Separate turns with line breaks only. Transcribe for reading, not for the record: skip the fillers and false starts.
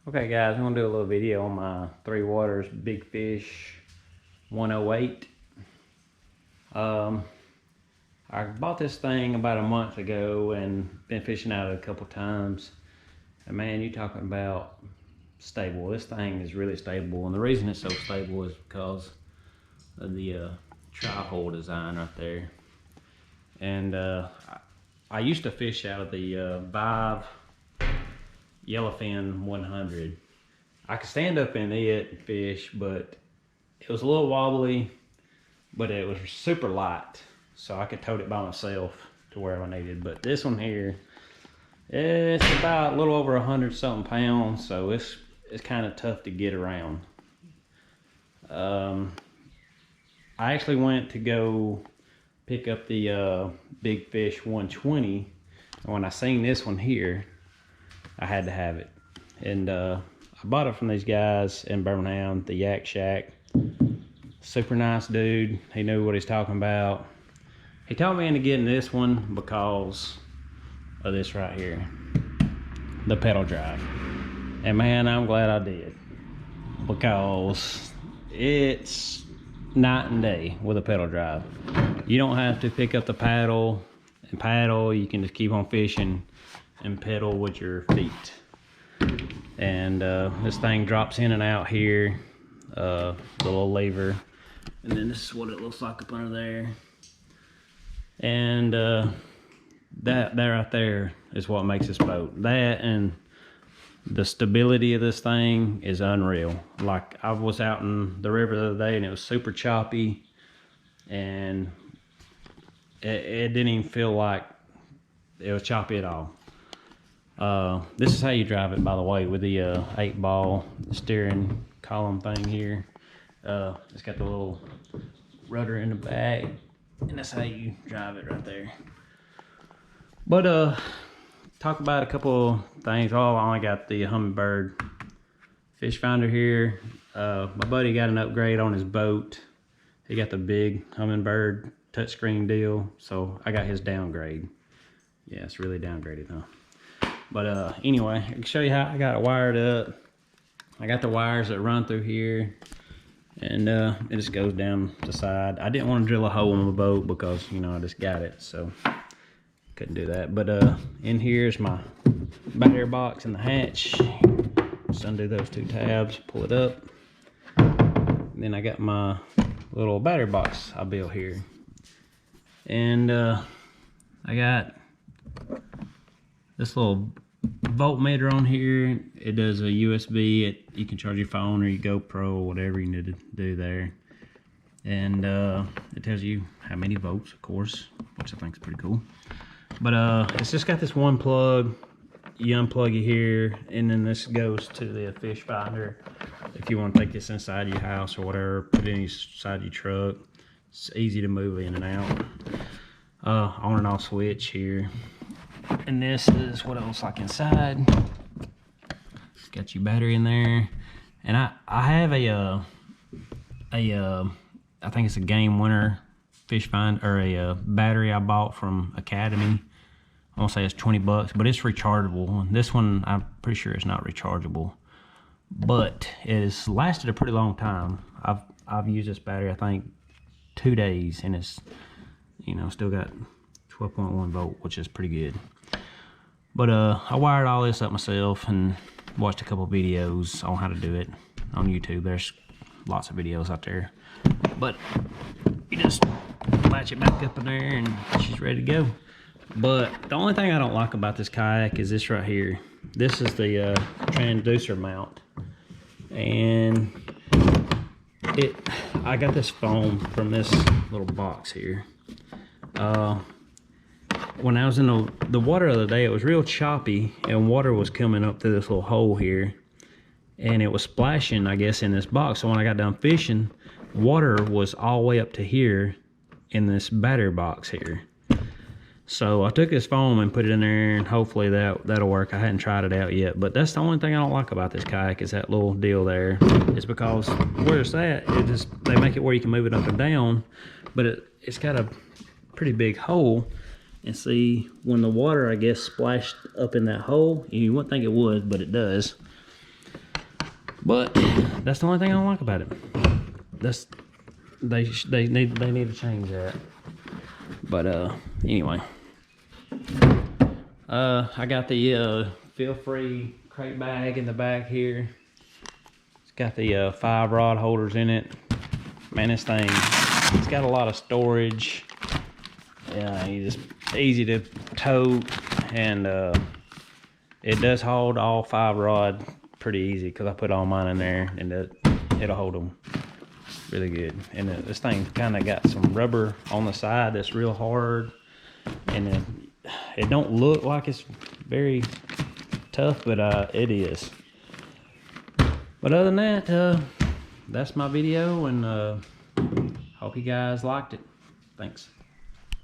Okay guys, I'm gonna do a little video on my Three Waters Big Fish 108. I bought this thing about a month ago and been fishing out it a couple times. And man, you talking about stable. This thing is really stable, and the reason it's so stable is because of the tri-hole design right there. And I used to fish out of the Vive Yellowfin 100. I could stand up in it and fish, but it was a little wobbly, but it was super light, so I could tote it by myself to wherever I needed. But this one here, it's about a little over 100 something pounds, so it's kind of tough to get around. I actually went to go pick up the Big Fish 120, and when I seen this one here, I had to have it. And I bought it from these guys in Birmingham, the Yak Shack. Super nice dude. He knew what he's talking about. He talked me into getting this one because of this right here, the pedal drive. And man, I'm glad I did, because it's night and day with a pedal drive. You don't have to pick up the paddle and paddle. You can just keep on fishing and pedal with your feet. And this thing drops in and out here, the little lever, and then this is what it looks like up under there. And that right there is what makes this boat. That and the stability of this thing is unreal. Like, I was out in the river the other day and it was super choppy, and it didn't even feel like it was choppy at all. This is how you drive it, by the way, with the 8-ball steering column thing here. It's got the little rudder in the back, and that's how you drive it right there. But talk about a couple things. Oh, I only got the Hummingbird fish finder here. My buddy got an upgrade on his boat. He got the big Hummingbird touchscreen deal, so I got his downgrade. Yeah, it's really downgraded, huh? But anyway, I can show you how I got it wired up. I got the wires that run through here, and it just goes down the side. I didn't want to drill a hole in the boat because, you know, I just got it, so couldn't do that. But in here's my battery box and the hatch. Just undo those two tabs, pull it up. And then I got my little battery box I built here. And I got this little voltmeter on here. It does a USB. You can charge your phone or your GoPro or whatever you need to do there. And it tells you how many volts, of course, which I think is pretty cool. But it's just got this one plug. You unplug it here, and then this goes to the fish finder. If you want to take this inside your house or whatever, put it inside your truck. It's easy to move in and out. On and off switch here. And this is what it looks like inside. It's got your battery in there. And I have I think it's a Game Winner fish finder, or a battery I bought from Academy. I won't say it's 20 bucks, but it's rechargeable. This one, I'm pretty sure it's not rechargeable, but it's lasted a pretty long time. I've used this battery, I think, 2 days, and it's, you know, still got 12.1 volt, which is pretty good. But I wired all this up myself and watched a couple videos on how to do it on YouTube. There's lots of videos out there, but you just latch it back up in there and she's ready to go. But the only thing I don't like about this kayak is this right here. This is the transducer mount, and I got this foam from this little box here. When I was in the water the other day, it was real choppy, and water was coming up through this little hole here, and it was splashing, I guess, in this box. So when I got done fishing, water was all the way up to here in this battery box here. So I took this foam and put it in there, and hopefully that'll work. I hadn't tried it out yet, but that's the only thing I don't like about this kayak, is that little deal there. It's because where it's at, they make it where you can move it up and down, but it's got a pretty big hole. And see, when the water, I guess, splashed up in that hole, you wouldn't think it would, but it does. But that's the only thing I don't like about it. That's they need to change that. But anyway, I got the feel free crate bag in the back here. It's got the 5 rod holders in it. Man, this thing, it's got a lot of storage. Yeah, it's easy to tote, and it does hold all 5 rod pretty easy because I put all mine in there, and it'll hold them really good. And this thing kind of got some rubber on the side that's real hard, and it don't look like it's very tough, but it is. But other than that, that's my video, and hope you guys liked it. Thanks.